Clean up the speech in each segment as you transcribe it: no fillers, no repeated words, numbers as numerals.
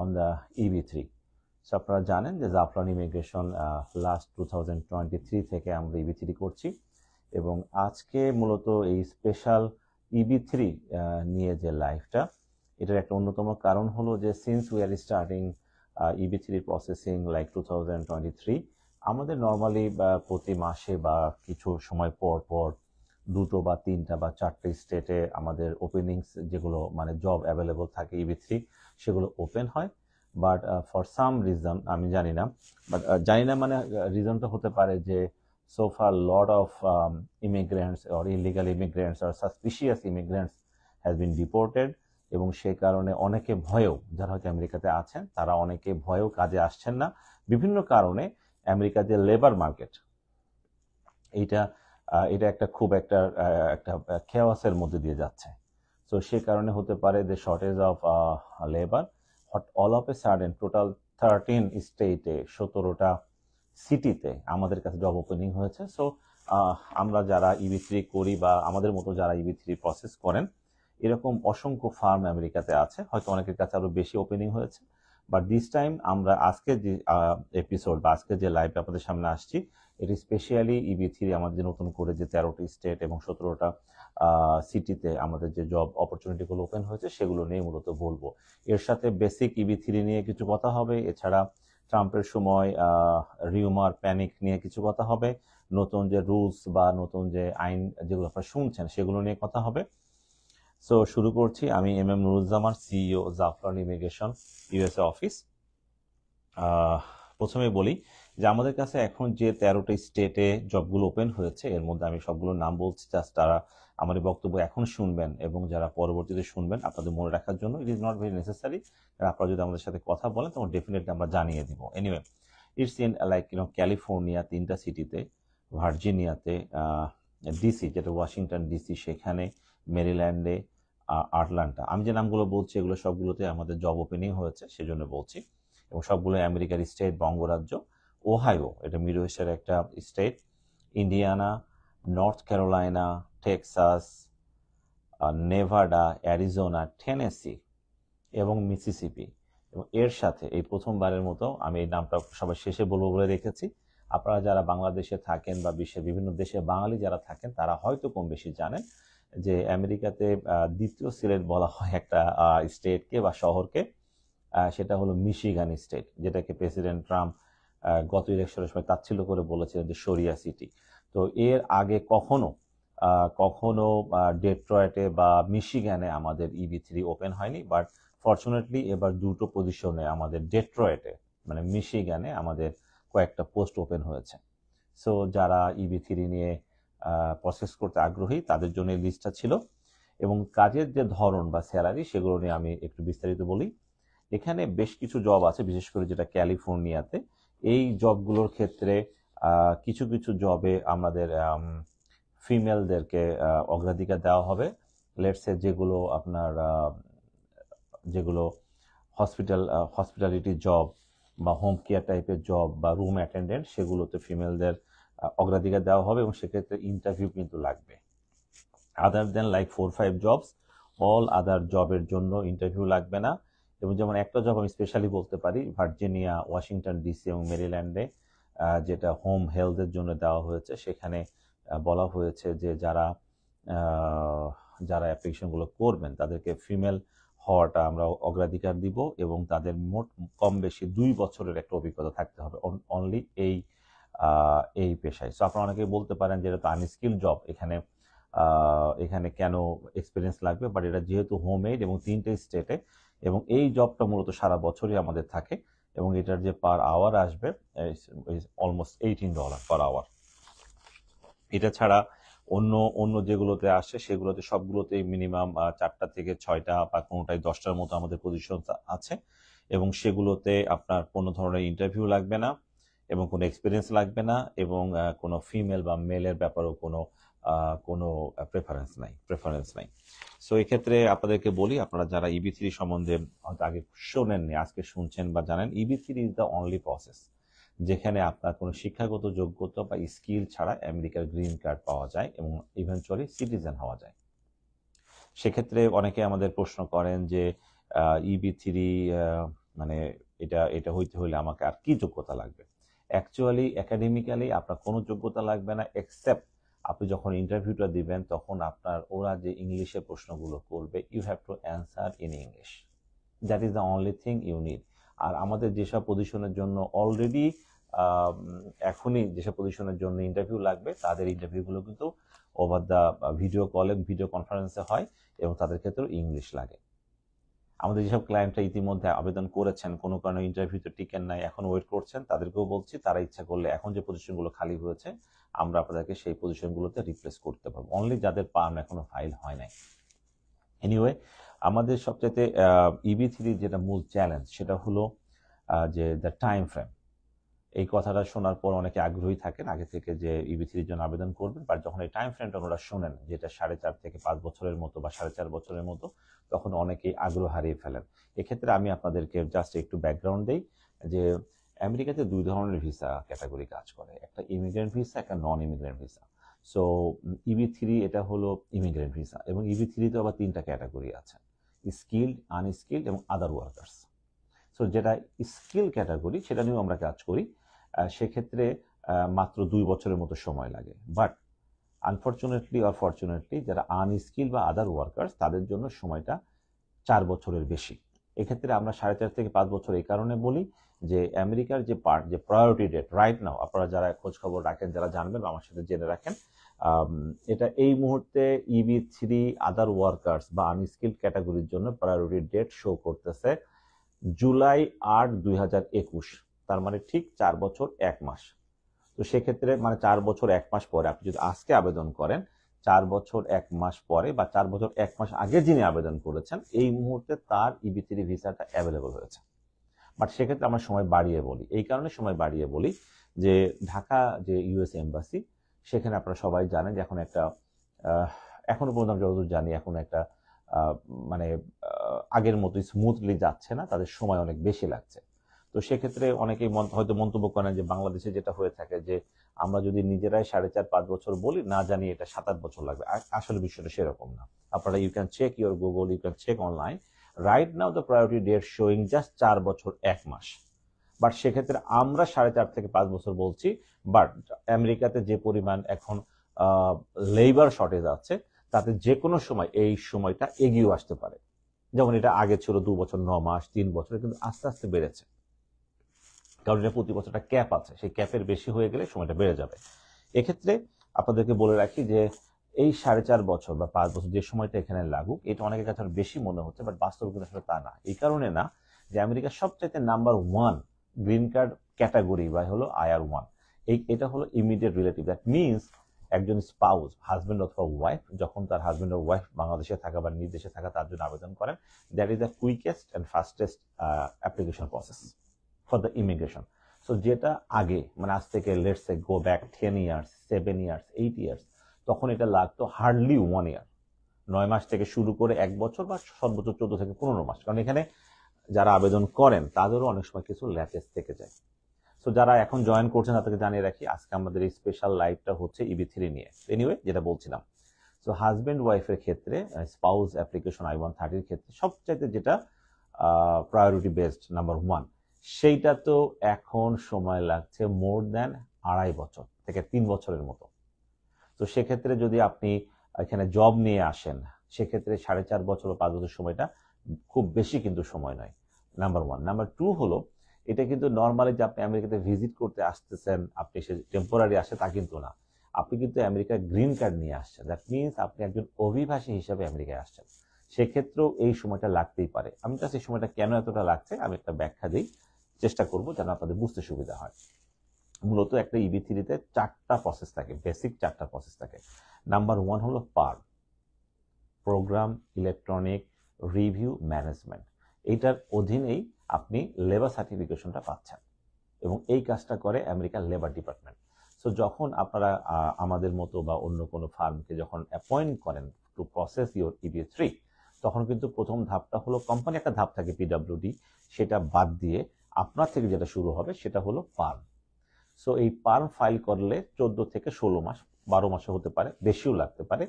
on the EB3. So আপনারা জানেন যে জাফলন ইমিগ্রেশন লাস্ট 2023 থেকে আমরা EB3 করছি এবং আজকে মূলত এই স্পেশাল EB3 নিয়ে যে লাইভটা, এটার একটা অন্যতম কারণ হলো যে since we are starting EB3 processing like 2023, আমাদের নর্মালি প্রতি মাসে বা কিছু সময় পর পর দুটো বা তিনটা বা চারটে স্টেটে আমাদের ওপেনিংস যেগুলো মানে জব অ্যাভেলেবল থাকে EB3 সেগুলো ওপেন হয়। বাট ফর সাম রিজন, আমি জানি না, বাট জানি না মানে রিজনটা হতে পারে যে so far lot of immigrants or illegal immigrants or suspicious immigrants has been deported, এবং সেই কারণে অনেকে ভয়েও, যারা হয়তো আমেরিকাতে আছেন তারা অনেকে ভয়েও কাজে আসছেন না বিভিন্ন কারণে। আমেরিকার যে লেবার মার্কেট, এটা একটা খুব একটা খেওয়াসের মধ্যে দিয়ে যাচ্ছে। সো সে কারণে হতে পারে যে shortage of labour, all of a sudden total 13 স্টেটে 17টা সিটিতে আমাদের কাছে জব ওপেনিং হয়েছে। সো আমরা যারা EB3 করি বা আমাদের মতো যারা EB3 প্রসেস করেন, এরকম অসংখ্য ফার্ম আমেরিকাতে আছে, হয়তো অনেকের কাছে আরো বেশি ওপেনিং হয়েছে। বাট দিস টাইম আমরা আজকে যে এপিসোড বা আজকে যে লাইভ আপনাদের সামনে আসছি, এটি স্পেশালি EB3 আমাদের যে নতুন করে যে 13টি স্টেট এবং 17টা সিটিতে আমাদের যে জব অপরচুনিটিগুলো ওপেন হয়েছে সেগুলো নিয়ে মূলত বলবো। এর সাথে বেসিক EB3 নিয়ে কিছু কথা হবে, এছাড়া ট্রাম্পের সময় রিউমার প্যানিক নিয়ে কিছু কথা হবে, নতুন যে রুলস বা নতুন যে আইন যেগুলো আপনারা শুনছেন সেগুলো নিয়ে কথা হবে। সো শুরু করছি। আমি MM Nuruzzaman, CEO Jaflong immigration USA office. প্রথমে বলি যে আমাদের কাছে এখন যে 13টা স্টেটে জবগুলো ওপেন হয়েছে, এর মধ্যে আমি সবগুলোর নাম বলছি, জাস্ট তারা আমার এই বক্তব্য এখন শুনবেন এবং যারা পরবর্তীতে শুনবেন আপনাদের মনে রাখার জন্য। It is not very necessary, আপনারা যদি আমাদের সাথে কথা বলেন তখন ডেফিনেটলি আমরা জানিয়ে দিব। Anyway, it's in like California 3টা সিটিতে, ভার্জিনিয়াতে, DC যেটা ওয়াশিংটন DC সেখানে, মেরিল্যান্ডে, আটলান্টা। আমি যে নামগুলো বলছি এগুলো সবগুলোতে আমাদের জব ওপেনিং হয়েছে, সেজন্য বলছি, এবং সবগুলো আমেরিকার স্টেট, বঙ্গরাজ্য। ওহাইও, এটা মিড ওয়েস্টের একটা state, Indiana, north Carolina, Texas, Nevada, Arizona, Tennessee এবং মিসিসিপি। এবং এর সাথে এই প্রথমবারের মতো আমি এই নামটা সবাই শেষে বলবো বলে রেখেছি। আপনারা যারা বাংলাদেশে থাকেন বা বিশ্বের বিভিন্ন দেশে বাঙালি যারা থাকেন তারা হয়তো কম বেশি জানেন যে আমেরিকাতে দ্বিতীয় সিলেট বলা হয় একটা স্টেটকে বা শহরকে, সেটা হলো মিশিগান স্টেট, যেটাকে প্রেসিডেন্ট ট্রাম্প গত ইলেকশনের সময় তাচ্ছিল্য করে বলেছিলেন যে শরিয়া সিটি। তো এর আগে কখনো ডেট্রয়েটে বা মিশিগানে আমাদের EB3 ওপেন হয়নি, বাট ফরচুনেটলি এবার দুটো পজিশনে আমাদের ডেট্রয়েটে মানে মিশিগানে আমাদের কয়েকটা পোস্ট ওপেন হয়েছে। সো যারা EB3 নিয়ে প্রসেস করতে আগ্রহী তাদের জন্য এই লিস্টটা ছিল। এবং কাজের যে ধরন বা স্যালারি সেগুলো নিয়ে আমি একটু বিস্তারিত বলি। এখানে বেশ কিছু জব আছে, বিশেষ করে যেটা ক্যালিফোর্নিয়াতে। এই জবগুলোর ক্ষেত্রে কিছু কিছু জবে আমাদের ফিমেলদেরকে অগ্রাধিকার দেওয়া হবে। লেটসে যেগুলো আপনার যেগুলো হসপিটালিটি জব বা হোম কেয়ার টাইপের জব বা রুম অ্যাটেন্ডেন্ট, সেগুলোতে ফিমেলদের অগ্রাধিকার দেওয়া হবে এবং সেক্ষেত্রে ইন্টারভিউ কিন্তু লাগবে। আদার দেন লাইক 4-5 জবস, অল আদার জবের জন্য ইন্টারভিউ লাগবে না। এবং যেমন একটা জব আমি স্পেশালি বলতে পারি, ভার্জিনিয়া, ওয়াশিংটন DC এবং মেরিল্যান্ডে, যেটা হোম হেলথের জন্য দেওয়া হয়েছে। সেখানে বলা হয়েছে যে যারা অ্যাপ্লিকেশনগুলো করবেন তাদেরকে ফিমেল হওয়াটা আমরা অগ্রাধিকার দিব এবং তাদের মোট কম বেশি 2 বছরের একটা অভিজ্ঞতা থাকতে হবে অনলি এই পেশায়। সো আপনারা অনেকে বলতে পারেন যে এটা তো আনস্কিল জব, এখানে কেন এক্সপিরিয়েন্স লাগবে, বাট এটা যেহেতু হোম এইড এবং 3টে স্টেটে, এবং এই জবটা মূলত সারা বছরই আমাদের থাকে, এবং এটার যে পার আওয়ার আসবে অলমোস্ট $18 পার আওয়ার। এটা ছাড়া অন্য যেগুলোতে আসে সেগুলোতে সবগুলোতেই মিনিমাম 4টা থেকে 6টা বা কোনোটাই 10টার মতো আমাদের পজিশন আছে, এবং সেগুলোতে আপনার কোনো ধরনের ইন্টারভিউ লাগবে না এবং কোনো এক্সপিরিয়েন্স লাগবে না, এবং কোনো ফিমেল বা মেলের ব্যাপারেও কোনো প্রেফারেন্স নাই। সো এক্ষেত্রে আপনাদেরকে বলি, আপনারা যারা EB3 সম্বন্ধে হয়তো আগে শোনেননি, আজকে শুনছেন বা জানেন, EB3 is the only process যেখানে আপনার কোনো শিক্ষাগত যোগ্যতা বা স্কিল ছাড়া আমেরিকার গ্রিন কার্ড পাওয়া যায় এবং ইভেন্চুয়ালি সিটিজেন হওয়া যায়। সেক্ষেত্রে অনেকে আমাদের প্রশ্ন করেন যে EB3 মানে এটা এটা হইতে হলে আমাকে আর কি যোগ্যতা লাগবে? অ্যাকচুয়ালি একাডেমিক্যালি আপনার কোনো যোগ্যতা লাগবে না, এক্সেপ্ট আপনি যখন ইন্টারভিউটা দিবেন তখন আপনার ওরা যে ইংলিশে প্রশ্নগুলো করবে, you have to answer in English. That is the only thing you need. আর আমাদের যেসব পজিশনের জন্য অলরেডি এখনই যেসব পজিশনের জন্য ইন্টারভিউ লাগবে, তাদের ইন্টারভিউগুলো কিন্তু ওভার দ্য ভিডিও কলে, ভিডিও কনফারেন্সে হয়, এবং তাদের ক্ষেত্রেও ইংলিশ লাগে। আমাদের যেসব ক্লায়েন্টরা ইতিমধ্যে আবেদন করেছেন, কোনো কারণে ইন্টারভিউতে টিকেন নাই, এখন ওয়েট করছেন, তাদেরকেও বলছি তারা ইচ্ছা করলে এখন যে পজিশনগুলো খালি হয়েছে আমরা আপনাদেরকে সেই পজিশনগুলোতে রিপ্লেস করতে পারবো, অনলি যাদের পার্ম এখনো ফাইল হয় নাই। এনিওয়ে, আমাদের সবচাইতে EB3 যেটা মূল চ্যালেঞ্জ সেটা হলো যে দ্য টাইম ফ্রেম। এই কথাটা শোনার পর অনেকে আগ্রহী থাকেন আগে থেকে যে EB3 জন্য আবেদন করবেন, বাট যখন এই টাইম ফ্রেমটা ওনারা শোনেন যেটা 4.5 থেকে 5 বছরের মতো বা 4.5 বছরের মতো, তখন অনেকেই আগ্রহ হারিয়ে ফেলেন। এক্ষেত্রে আমি আপনাদেরকে জাস্ট একটু ব্যাকগ্রাউন্ড দেই যে আমেরিকাতে 2 ধরনের ভিসা ক্যাটাগরি কাজ করে, একটা ইমিগ্রেন্ট ভিসা, একটা non immigrant visa. So EB3 এটা হলো ইমিগ্রেন্ট ভিসা, এবং EB3 তে আবার 3টা ক্যাটাগরি আছে, স্কিল্ড, আনস্কিল্ড এবং আদার ওয়ার্কার্স। সো যেটা স্কিল ক্যাটাগরি সেটা নিয়েও আমরা কাজ করি, সেক্ষেত্রে মাত্র 2 বছরের মতো সময় লাগে। বাট আনফর্চুনেটলি অর ফর্চুনেটলি যারা আনস্কিল বা আদার ওয়ার্কার্স তাদের জন্য সময়টা 4 বছরের বেশি। এক্ষেত্রে আমরা 4.5 থেকে 5 বছর এই কারণে বলি যে আমেরিকার যে প্রায়োরিটি ডেট রাইট নাও, আপনারা যারা খোঁজ খবর রাখেন, যারা জানবেন বা আমার সাথে জেনে রাখেন, এটা এই মুহূর্তে EB3 আদার ওয়ার্কার্স বা আনস্কিল্ড ক্যাটাগরির জন্য প্রায়োরিটি ডেট শো করতেছে জুলাই 8, 2021, তার মানে ঠিক 4 বছর 1 মাস। তো সেক্ষেত্রে মানে 4 বছর 1 মাস পরে আপনি যদি আজকে আবেদন করেন, 4 বছর 1 মাস পরে বা 4 বছর 1 মাস আগে যিনি আবেদন করেছেন এই মুহূর্তে তার EB3 ভিসাটা অ্যাভেলেবল হয়েছে। বাট সেক্ষেত্রে আমরা সময় বাড়িয়ে বলি, এই কারণে সময় বাড়িয়ে বলি যে ঢাকা যে US এম্বাসি, সেখানে আপনারা সবাই জানেন যে এখন একটা এখনো পর্যন্ত আমি যতদূর জানি এখন একটা মানে আগের মতো স্মুথলি যাচ্ছে না, তাদের সময় অনেক বেশি লাগছে। তো সেক্ষেত্রে অনেকেই হয়তো মন্তব্য করেন যে বাংলাদেশে যেটা হয়ে থাকে যে আমরা যদি নিজেরাই 4.5-5 বছর বলি, না জানি এটা 7-8 বছর লাগবে। আসলে বিষয়টা সেরকম না। আপনারা you can check your Google, you can check online, right now the priority date showing just 4 বছর 1 মাস। বাট সেক্ষেত্রে আমরা 4.5 থেকে 5 বছর বলছি, বাট আমেরিকাতে যে পরিমাণ এখন লেবার শর্টেজ আছে, তাতে যে কোনো সময় এই সময়টা এগিয়ে আসতে পারে। যেমন এটা আগে ছিল 2 বছর 9 মাস, 3 বছর, কিন্তু আস্তে আস্তে বেড়েছে, কারণ এটা প্রতি বছর একটা ক্যাপ আছে, সেই ক্যাপের বেশি হয়ে গেলে সময়টা বেড়ে যাবে। এক্ষেত্রে আপনাদেরকে বলে রাখি যে এই 4.5 বছর বা 5 বছর যে সময়টা এখানে লাগুক, এটা অনেকের কাছে বেশি মনে হচ্ছে, বাট বাস্তবে কিন্তু আসলে তা না। এই কারণে না যে আমেরিকার সবচাইতে নাম্বার 1 গ্রিন কার্ড ক্যাটাগরি বা হলো IR1, এটা হলো ইমিডিয়েট রিলেটিভ। দ্যাট মিনস একজন স্পাউস, হাজব্যান্ড অথবা ওয়াইফ, যখন তার হাজব্যান্ড ও ওয়াইফ বাংলাদেশে থাকা বা নির্দেশে থাকা তার জন্য আবেদন করেন, that is the quickest and fastest application process for the immigration. So যেটা আগে মানে আজ থেকে let's say go back 10 years, 7 years, 8 years, তখন এটা লাগতো হার্ডলি 1 ইয়ার, 9 মাস থেকে শুরু করে 1 বছর বা সর্বোচ্চ 14 থেকে 15 মাস, কারণ এখানে যারা আবেদন করেন তাদেরও অনেক সময় কিছু ল্যাটেস্ট থেকে যায়। সো যারা এখন জয়েন করছেন তাদেরকে জানিয়ে রাখি আজকে আমাদের এই স্পেশাল লাইভটা হচ্ছে EB3 নিয়ে। এনিওয়ে, যেটা বলছিলাম, সো হাজব্যান্ড ওয়াইফের ক্ষেত্রে স্পাউস অ্যাপ্লিকেশন I-130 ক্ষেত্রে সবচাইতে যেটা প্রায়োরিটি বেসড নাম্বার 1, সেইটা তো এখন সময় লাগছে মোর দ্যান 2.5 বছর থেকে 3 বছরের মতো। তো সেক্ষেত্রে যদি আপনি এখানে জব নিয়ে আসেন, সেক্ষেত্রে 4.5 বছর ও 5 বছর সময়টা খুব বেশি কিন্তু সময় নয়, নাম্বার 1। নাম্বার 2 হলো এটা কিন্তু নর্মালি যে আপনি আমেরিকাতে ভিজিট করতে আসতেছেন, আপনি সে টেম্পোরারি আসে তা কিন্তু না, আপনি কিন্তু আমেরিকার গ্রিন কার্ড নিয়ে আসছেন। দ্যাট মিনস আপনি একজন অভিবাসী হিসেবে আমেরিকায় আসছেন, সেক্ষেত্রেও এই সময়টা লাগতেই পারে। আমি জাস্ট এই সময়টা কেন এতটা লাগছে আমি একটা ব্যাখ্যা দিই, চেষ্টা করবো যেন আপনাদের বুঝতে সুবিধা হয়। মূলত একটা EB3-তে 4টা প্রসেস থাকে, বেসিক 4টা প্রসেস থাকে। নাম্বার 1 হলো পার, প্রোগ্রাম ইলেকট্রনিক রিভিউ ম্যানেজমেন্ট। এইটার অধীনেই আপনি লেবার সার্টিফিকেশনটা পাচ্ছেন, এবং এই কাজটা করে আমেরিকার লেবার ডিপার্টমেন্ট। সো যখন আপনারা আমাদের মতো বা অন্য কোনো ফার্মকে যখন অ্যাপয়েন্ট করেন টু প্রসেস ইউর EB3, তখন কিন্তু প্রথম ধাপটা হলো কোম্পানি একটা ধাপ থাকে PWD, সেটা বাদ দিয়ে আপনার থেকে যেটা শুরু হবে সেটা হলো পার্ম। সো এই পার্ম ফাইল করলে 14 থেকে 16 মাস, 12 মাসে হতে পারে, বেশিও লাগতে পারে,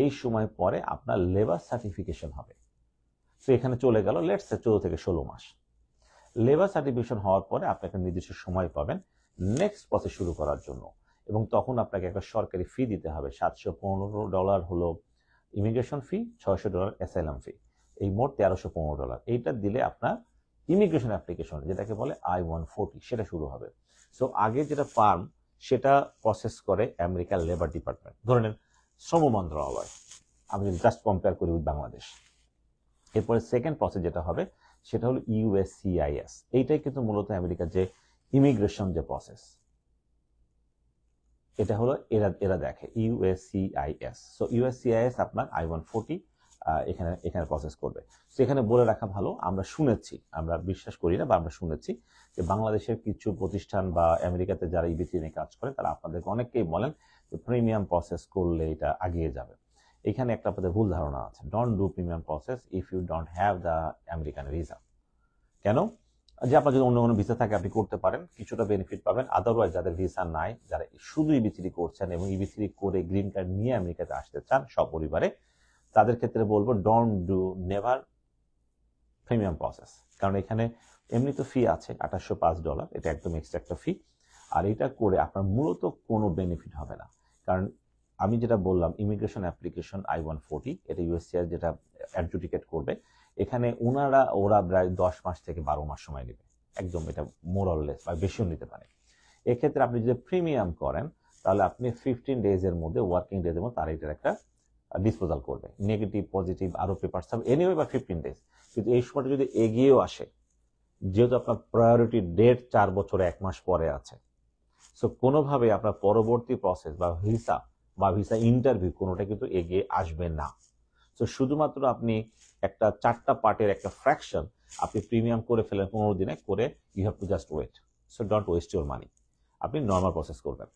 এই সময় পরে আপনার লেবার সার্টিফিকেশন হবে। তো এখানে চলে গেল লেটস সে 14 থেকে 16 মাস। লেবার সার্টিফিকেশন হওয়ার পরে আপনি একটা নির্দিষ্ট সময় পাবেন নেক্সট প্রসেস শুরু করার জন্য, এবং তখন আপনাকে একটা সরকারি ফি দিতে হবে। $715 হলো ইমিগ্রেশন ফি, $600 অ্যাসাইলাম ফি, এই মোট $1315। এইটা দিলে আপনার ইমিগ্রেশন অ্যাপ্লিকেশন, যেটাকে বলে I-140, সেটা শুরু হবে। সো আগে যেটা ফার্ম সেটা প্রসেস করে আমেরিকার লেবার ডিপার্টমেন্ট, ধরে নেন শ্রম মন্ত্রণালয়, আমি যদি জাস্ট কম্পেয়ার করি উইথ বাংলাদেশ। এরপরে সেকেন্ড প্রসেস যেটা হবে সেটা হলো USCIS। এইটাই কিন্তু মূলত আমেরিকার যে ইমিগ্রেশন যে প্রসেস, এটা হলো এরা দেখে USCIS। সো USCIS আপনার I-140 এখানে প্রসেস করবে। তো এখানে বলে রাখা ভালো, আমরা শুনেছি, আমরা বিশ্বাস করি না বা আমরা শুনেছি যে বাংলাদেশের কিছু প্রতিষ্ঠান বা আমেরিকাতে যারা ইবিসি নিয়ে কাজ করে তারা আপনাদেরকে অনেকেই বলেন যে প্রিমিয়াম প্রসেস করলে এটা এগিয়ে যাবে। এখানে একটা আপনাদের ভুল ধারণা আছে। Don't do premium process if you don't have the American visa. কেন? যে আপনার যদি অন্য কোনো ভিসা থাকে আপনি করতে পারেন, কিছুটা বেনিফিট পাবেন। আদারওয়াইজ যাদের ভিসা নাই, যারা শুধু ইবিসি করছেন এবং ইবিসি করে গ্রিন কার্ড নিয়ে আমেরিকাতে আসতে চান সপরিবারে, তাদের ক্ষেত্রে বলবো don't do never premium process. কারণ এখানে এমনি তো ফি আছে $805, এটা একদম এক্সট্রা একটা ফি। আর এটা করে আপনার মূলত কোনো বেনিফিট হবে না। কারণ আমি যেটা বললাম ইমিগ্রেশন অ্যাপ্লিকেশন I-140, এটা USCIS যেটা অ্যাডজুডিকেট করবে, এখানে ওরা প্রায় 10 মাস থেকে 12 মাস সময় নেবে, একদম এটা মোরাললেস বা বেশিও নিতে পারে। এক্ষেত্রে আপনি যদি প্রিমিয়াম করেন তাহলে আপনি 15 ডেজের মধ্যে, ওয়ার্কিং ডেজের মধ্যে তারা এটার একটা ডিসপোজাল করবে, নেগেটিভ পজিটিভ আরো পেপার সাব এনিওয়ে বা 15 ডেজ। কিন্তু এই সময়টা যদি এগিয়েও আসে, যেহেতু আপনার প্রায়োরিটি ডেট 4 বছর 1 মাস পরে আছে, সো কোনোভাবে আপনার পরবর্তী প্রসেস বা ভিসা ইন্টারভিউ কোনোটা কিন্তু এগিয়ে আসবে না। সো শুধুমাত্র আপনি একটা 4টা পার্টের একটা ফ্র্যাকশন আপনি প্রিমিয়াম করে ফেলেন 15 দিনে করে, you have to just wait. So don't waste your money, আপনি নর্মাল প্রসেস করবেন।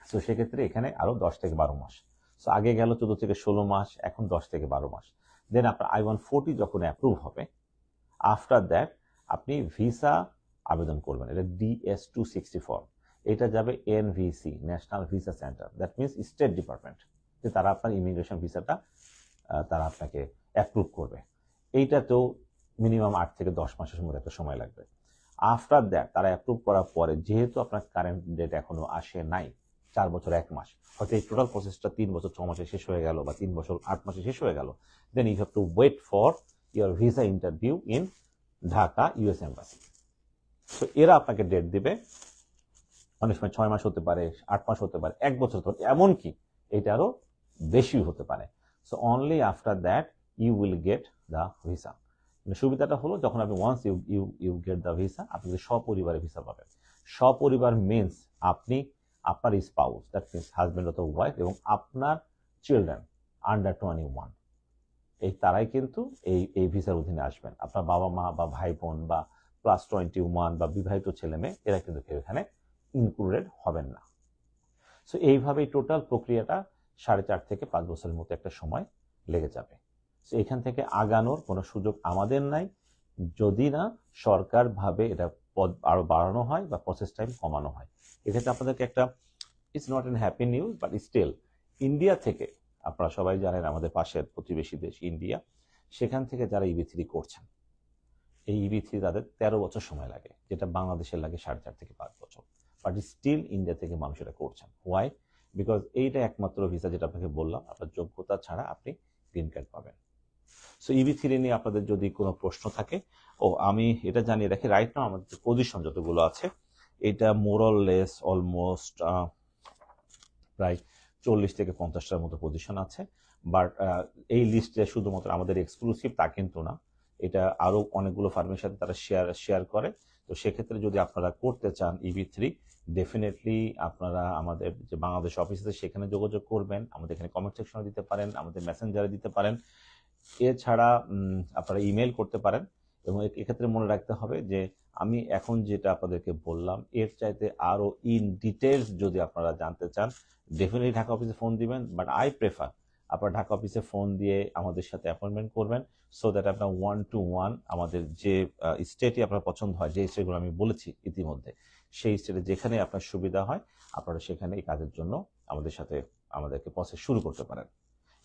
সো সেক্ষেত্রে এখানে আরো 10 থেকে 12 মাস। সো আগে গেল 14 থেকে 16 মাস, এখন 10 থেকে 12 মাস। দেন আপনার I-140 যখন অ্যাপ্রুভ হবে, আফটার দ্যাট আপনি ভিসা আবেদন করবেন। এটা DS-264, এটা যাবে NVC, national visa centre, that means state department, যে তারা আপনার ইমিগ্রেশন ভিসাটা তারা আপনাকে অ্যাপ্রুভ করবে। এইটাতেও মিনিমাম 8 থেকে 10 মাসের মধ্যে একটা সময় লাগবে। আফটার দ্যাট তারা অ্যাপ্রুভ করার পরে, যেহেতু আপনার কারেন্ট ডেট এখনো আসে নাই, 4 বছর 1 মাস, হয়তো এই টোটাল প্রসেসটা 3 বছর 6 মাসে শেষ হয়ে গেল বা 3 বছর 8 মাসে শেষ হয়ে গেল, then you have to wait for your visa interview in Dhaka US embassy. তো এরা আপনাকে ডেট দিবে, অনেক সময় 6 মাস হতে পারে, 8 মাস হতে পারে, 1 বছর হতে পারে, এমনকি এটা আরো বেশি হতে পারে। So only after that you will get the visa. সুবিধাটা হলো যখন আপনি once you get the visa, আপনি সপরিবারে ভিসা পাবেন। সপরিবার মিনস আপনি, আপনার স্পাউস, দ্যাট মিনস হাজব্যান্ড অথবা ওয়াইফ, এবং আপনার চিলড্রেন আন্ডার 21, এই তারাই কিন্তু এই ভিসার অধীনে আসবেন। আপনার বাবা মা বা ভাই বোন বা +21 বা বিবাহিত ছেলে মেয়ে, এরা কিন্তু কেউ এখানে ইনক্লুডেড হবেন না। সো এইভাবেই টোটাল প্রক্রিয়াটা 4.5 থেকে 5 বছরের মতো একটা সময় লেগে যাবে। সো এখান থেকে আগানোর কোনো সুযোগ আমাদের নাই, যদি না সরকার ভাবে এটা পদ আরো বাড়ানো হয় বা প্রসেস টাইম কমানো হয়। এক্ষেত্রে আপনাদেরকে একটা, it's not an happy news but still, India থেকে, আপনারা সবাই জানেন আমাদের পাশের প্রতিবেশী দেশ ইন্ডিয়া, সেখান থেকে যারা EB-3 করছেন, এই EB-3 তাদের 13 বছর সময় লাগে, যেটা বাংলাদেশের লাগে 4.5 থেকে 5 বছর। বাট স্টিল ইন্ডিয়া থেকে মানুষ এটা করছেন। হোয়াই? বিকজ এইটা একমাত্র ভিসা, যেটা আপনাকে বললাম, আপনার যোগ্যতা ছাড়া আপনি গ্রিন কার্ড পাবেন। সো EB-3 নিয়ে আপনাদের যদি কোনো প্রশ্ন থাকে, আমি এটা জানিয়ে রাখি, রাইট নাও আমাদের পজিশন যতগুলো আছে, এটা মোরাললেস অলমোস্ট প্রায় 40 থেকে 50টার মতো পজিশন আছে। বাট এই লিস্টে শুধুমাত্র আমাদের এক্সক্লুসিভ তা কিন্তু না, এটা আরো অনেকগুলো ফার্মের সাথে তারা শেয়ার করে। তো সেক্ষেত্রে যদি আপনারা করতে চান EB-3, ডেফিনেটলি আপনারা আমাদের যে বাংলাদেশ অফিস আছে সেখানে যোগাযোগ করবেন, আমাদের এখানে কমেন্ট সেকশনে দিতে পারেন, আমাদের মেসেঞ্জারে দিতে পারেন, এছাড়া আপনারা ইমেল করতে পারেন। এবং এক্ষেত্রে মনে রাখতে হবে যে আমি এখন যেটা আপনাদেরকে বললাম, এর চাইতে আরো ইন ডিটেলস যদি আপনারা জানতে চান, ডেফিনেটলি ঢাকা অফিসে ফোন দিবেন। বাট আই প্রেফার আপনারা ঢাকা অফিসে ফোন দিয়ে আমাদের সাথে অ্যাপয়েন্টমেন্ট করবেন, সো দ্যাট আপনার 1-to-1 আমাদের যে স্টেটে আপনার পছন্দ হয়, যে স্টেটগুলো আমি বলেছি ইতিমধ্যে, সেই স্টেটে যেখানে আপনার সুবিধা হয় আপনারা সেখানে এই কাজের জন্য আমাদেরকে প্রসেস শুরু করতে পারেন।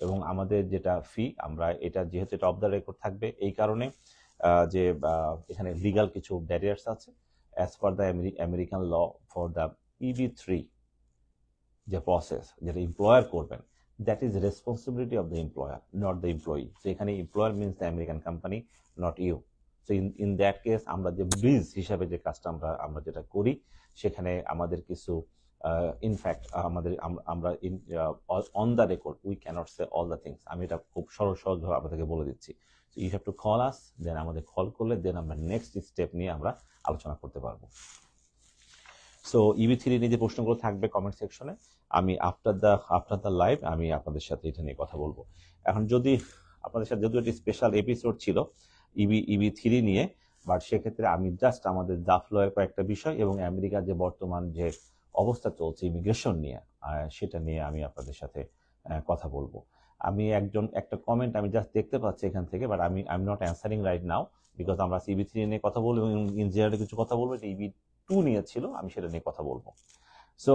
এবং আমাদের যেটা ফি, আমরা এটা যেহেতু এটা অফ দ্য রেকর্ড থাকবে, এই কারণে যে এখানে লিগাল কিছু ব্যারিয়ার্স আছে। As per the American law for the EB3 যে প্রসেস যেটা এমপ্লয়ার করবেন, that is responsibility of the employer, not the employee. তো এখানে employer means the American company, not you. So in that case আমরা যে bridge হিসাবে যে কাজটা আমরা যেটা করি, সেখানে আমাদের কিছু ইনফ্যাক্ট আমাদের আমরা on the record we can't say all the things. আমি এটা খুব সহজভাবে আপনাদেরকে বলে দিচ্ছি। So you have to call us, then আমাদের কল করলে দেন আমরা নেক্সট স্টেপ নিয়ে আমরা আলোচনা করতে পারবো। সো EB3 নিয়ে যে প্রশ্নগুলো থাকবে কমেন্ট সেকশনে, আমি আফটার দ্য লাইভ আমি আপনাদের সাথে এটা নিয়ে কথা বলবো। এখন যদি আপনাদের সাথে যদিও একটি স্পেশাল এপিসোড ছিল EB3 নিয়ে, বাট সেক্ষেত্রে আমি জাস্ট আমাদের জাফলয়ের কয়েকটা বিষয় এবং আমেরিকার যে বর্তমান যে অবস্থা চলছে ইমিগ্রেশন নিয়ে, সেটা নিয়ে আমি আপনাদের সাথে কথা বলবো। আমি একটা কমেন্ট আমি জাস্ট দেখতে পাচ্ছি এখান থেকে, but I am not answering right now because আমরা EB3 নিয়ে কথা বলবো এবং ইন জেনারেল কিছু কথা বলবো। EB2 নিয়ে ছিল, আমি সেটা নিয়ে কথা বলবো। সো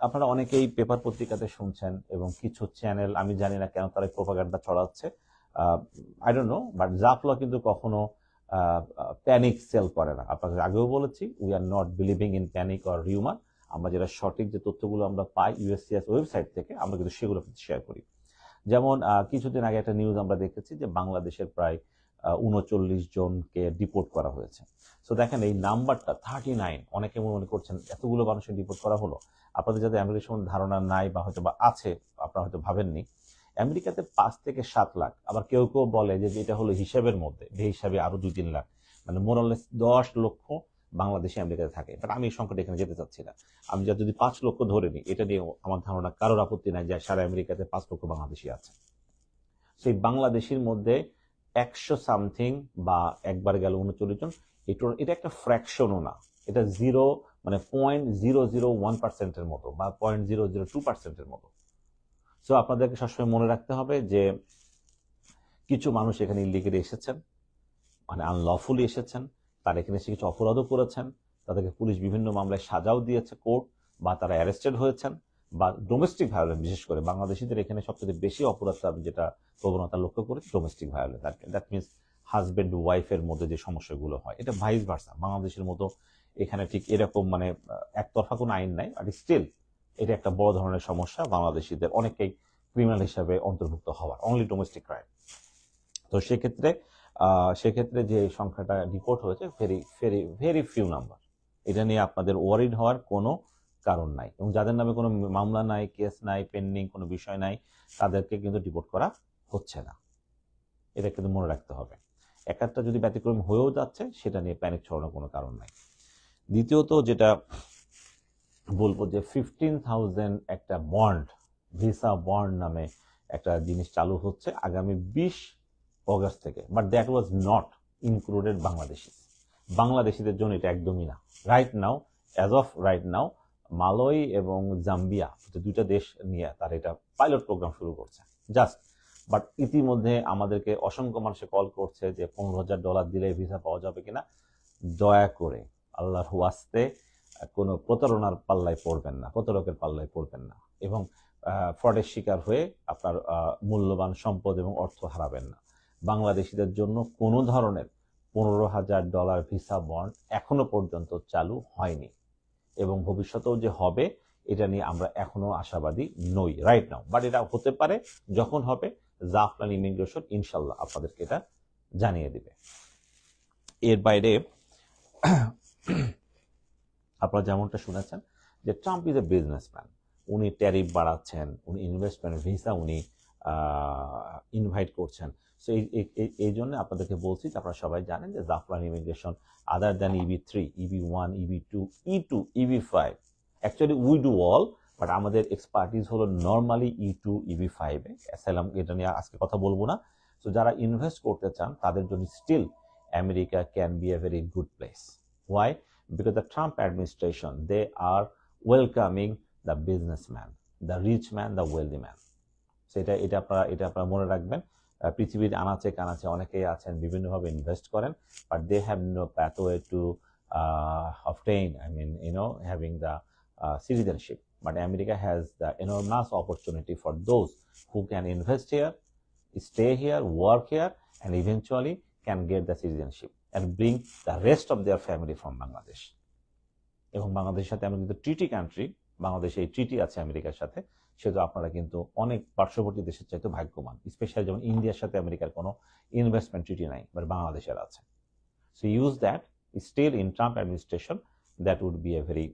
আপনারা অনেকেই পেপার পত্রিকাতে শুনছেন এবং কিছু চ্যানেল, আমি জানি না কেন তারা প্রোপাগান্ডা ছড়াচ্ছে, আই ডোন্ট নো, বাট জাফল কিন্তু কখনো প্যানিক সেল করে না। আপনাদের আগেও বলেছি, we are not believing in panic or rumour. আমরা যেটা সঠিক যে তথ্যগুলো আমরা পাই USCIS ওয়েবসাইট থেকে, আমরা কিন্তু সেগুলো শেয়ার করি। যেমন কিছুদিন আগে একটা নিউজ আমরা দেখেছি যে বাংলাদেশের প্রায় 39 জনকে ডিপোর্ট করা হয়েছে। সো দেখেন এই নাম্বারটা 39, অনেকে মনে করছেন এতগুলো মানুষের ডিপোর্ট করা হলো। আপনাদের যাদের আমেরিকার সম্বন্ধে ধারণা নাই বা হয়তো বা আছে, আপনারা হয়তো ভাবেননি, আমেরিকাতে 5 থেকে 7 লাখ, আবার কেউ কেউ বলে যে এটা হলো হিসাবের মধ্যে, হিসাবে আরো 2-3 লাখ, মানে মোরালেস 10 লক্ষ বাংলাদেশি আমেরিকাতে থাকে। বাট আমি এই সংখ্যাটা এখানে যেতে চাচ্ছি না। আমি যদি 5 লক্ষ ধরে নিই, এটা নিয়ে আমার ধারণা কারোর আপত্তি নাই যে সারা আমেরিকাতে 5 লক্ষ বাংলাদেশি আছে। সেই বাংলাদেশির মধ্যে 100 সামথিং বা একবার গেল 39 জন, এটা একটা ফ্র্যাকশনও না, এটা জিরো, মানে 0.001%-এর মতো বা 0.002%-এর মতো। সো আপনাদেরকে সবসময় মনে রাখতে হবে যে কিছু মানুষ এখানে ইলিগেলি এসেছেন, মানে আনলফুলি এসেছেন, তারা এখানে এসে কিছু অপরাধও করেছেন, তাদেরকে পুলিশ বিভিন্ন মামলায় সাজাও দিয়েছে কোর্ট, বা তারা অ্যারেস্টেড হয়েছেন, বা ডোমেস্টিক ভায়োলেন্স, বিশেষ করে বাংলাদেশিদের এখানে সবচেয়ে বেশি অপরাধটা আমি যেটা প্রবণতা লক্ষ্য করেছি domestic violence. That means husband ওয়াইফের মধ্যে যে সমস্যাগুলো হয়, এটা ভাইস ভার্সা। বাংলাদেশের মতো এখানে ঠিক এরকম মানে একতরফা কোনো আইন নাই, বাট স্টিল এটা একটা বড় ধরনের সমস্যা বাংলাদেশিদের অনেকেই ক্রিমিনাল হিসাবে অন্তর্ভুক্ত হওয়ার, অনলি ডোমেস্টিক ক্রাইম। তো সেক্ষেত্রে যে সংখ্যাটা রিপোর্ট হয়েছে very very very few number, এটা নিয়ে আপনাদের ওয়ারিড হওয়ার কোনো কারণ নাই। এবং যাদের নামে কোনো মামলা নাই, কেস নাই, পেন্ডিং কোনো বিষয় নাই, তাদেরকে কিন্তু ডিপোর্ট করা হচ্ছে না। এটা কিন্তু মনে রাখতে হবে। একটা যদি ব্যতিক্রম হয়েও যাচ্ছে, সেটা নিয়ে প্যানিক ছড়ানোর কোনো কারণ নাই। দ্বিতীয়ত যেটা বলবো যে 15,000 একটা বন্ড, ভিসা বন্ড নামে একটা জিনিস চালু হচ্ছে আগামী 20 অগস্ট থেকে, but that was not included বাংলাদেশিদের জন্য এটা একদমই না। Right now, as of right now, Malay এবং জাম্বিয়া, দুইটা দেশ নিয়ে তারা এটা পাইলট প্রোগ্রাম শুরু করছে জাস্ট। বাট ইতিমধ্যে আমাদেরকে অসংখ্য মানুষে কল করছে যে $15,000 দিলে ভিসা পাওয়া যাবে কিনা। দয়া করে আল্লাহর ওয়াস্তে কোনো প্রতারণার পাল্লায় পড়বেন না, প্রতারকের পাল্লায় পড়বেন না, এবং ফ্রডের শিকার হয়ে আপনার মূল্যবান সম্পদ এবং অর্থ হারাবেন না। বাংলাদেশিদের জন্য কোনো ধরনের $15,000 ভিসা বন্ড এখনো পর্যন্ত চালু হয়নি, এবং ভবিষ্যতেও যে হবে এটা নিয়ে আমরা এখনো আশাবাদী নই রাইট নাও। বাট এটা হতে পারে, যখন হবে জাফলন ইমিগ্রেশন ইনশাল্লাহ আপনাদেরকে এটা জানিয়ে দিবে। এর বাইরে আপনারা যেমনটা শুনেছেন যে ট্রাম্প ইজ এ বিজনেসম্যান, উনি ট্যারিফ বাড়াচ্ছেন, উনি ইনভেস্টমেন্ট ভিসা উনি ইনভাইট করছেন। সো এই জন্য আপনাদেরকে বলছি যে আপনারা সবাই জানেন যে জাফলন immigration other than EB3, EB1, EB2, E2, EB5, actually we do all, but আমাদের এক্সপার্টিস হলো নর্মালি E2, EB5 এ। অ্যাসাইলাম এটা নিয়ে আজকে কথা বলবো না। সো যারা ইনভেস্ট করতে চান তাদের জন্য still America can be a very good place. Why? Because the Trump administration, they are welcoming the businessman, the rich man, the wealthy man. So এটা আপনারা মনে রাখবেন। পৃথিবীর আনাচে কানাচে অনেকেই আছেন বিভিন্নভাবে ইনভেস্ট করেন, but they have no pathway to obtain, having the citizenship. But America has the enormous opportunity for those who can invest here, stay here, work here, and eventually can get the citizenship and bring the rest of their family from Bangladesh. এবং বাংলাদেশের সাথে আমরা কিন্তু ট্রিটি country, বাংলাদেশে এই ট্রিটি আছে আমেরিকার সাথে, সেহেতু আপনারা কিন্তু অনেক পার্শ্ববর্তী দেশের চাইতে ভাগ্যবান। স্পেশালি যেমন ইন্ডিয়ার সাথে আমেরিকার কোনো ইনভেস্টমেন্ট ট্রিটি নাই, বাট বাংলাদেশের আছে। So use that, still in Trump administration, that would be a very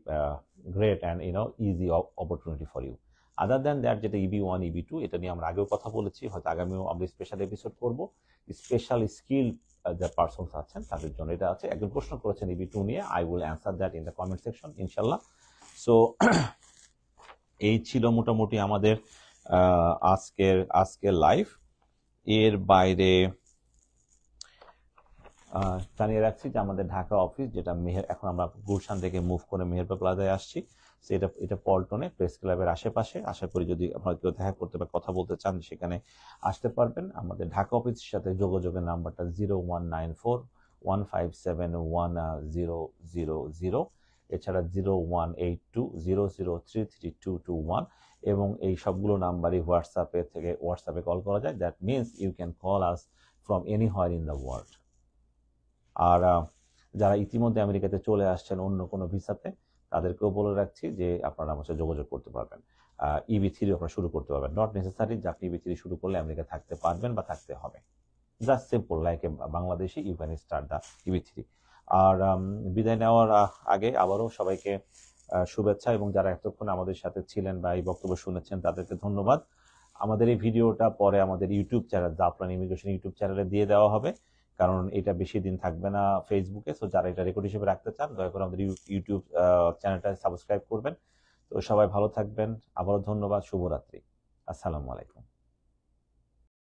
great and easy opportunity for you. Other than that, যেটা EB1 EB2 এটা নিয়ে আমরা আগেও কথা বলেছি, হয়তো আগামীও আমরা স্পেশাল এপিসোড করবো। স্পেশাল স্কিল যে পার্সনস আছেন তাদের জন্য এটা আছে। একজন প্রশ্ন করেছেন EB2 নিয়ে, I will answer that in the comment section ইনশাল্লাহ। সো এই ছিল মোটামুটি আমাদের আজকের লাইভ। এর বাইরে জানিয়ে রাখছি যে আমাদের ঢাকা অফিস, যেটা এখন আমরা গুলশান থেকে মুভ করে মেহেরপুর প্লাজায় আসছি, এটা পল্টনে প্রেস ক্লাবের আশেপাশে। আশা করি যদি আপনারা কেউ দেখা করতে বা কথা বলতে চান সেখানে আসতে পারবেন। আমাদের ঢাকা অফিসের সাথে যোগাযোগের নাম্বারটা 019415711000, এছাড়া 018200332221, এবং এই সবগুলো নাম্বারই হোয়াটসঅ্যাপে কল করা যায়। That means you can call us from anywhere in the world. আর যারা ইতিমধ্যে আমেরিকাতে চলে আসছেন অন্য কোনো ভিসাতে, তাদেরকেও বলে রাখছি যে আপনারা আমার সাথে যোগাযোগ করতে পারবেন। EB3 আপনারা শুরু করতে পারবেন। নট নেসেসারি যে আপনি EB3 শুরু করলে আমেরিকা থাকতে পারবেন বা থাকতে হবে। Just simple like a Bangladeshi, you can start the EB3। আর বিদায় নেওয়ার আগে আবারও সবাইকে শুভেচ্ছা, এবং যারা এতক্ষণ আমাদের সাথে ছিলেন বা এই বক্তব্য শুনেছেন তাদেরকে ধন্যবাদ। আমাদের এই ভিডিওটা পরে আমাদের ইউটিউব চ্যানেল, জাফরান ইমিগ্রেশন ইউটিউব চ্যানেলে দিয়ে দেওয়া হবে, কারণ এটা বেশি দিন থাকবে না ফেসবুকে। সো যারা এটা রেকর্ড হিসেবে রাখতে চান, দয়া করে আমাদের ইউটিউব চ্যানেলটা সাবস্ক্রাইব করবেন। তো সবাই ভালো থাকবেন, আবারও ধন্যবাদ, শুভরাত্রি, আসসালামু আলাইকুম।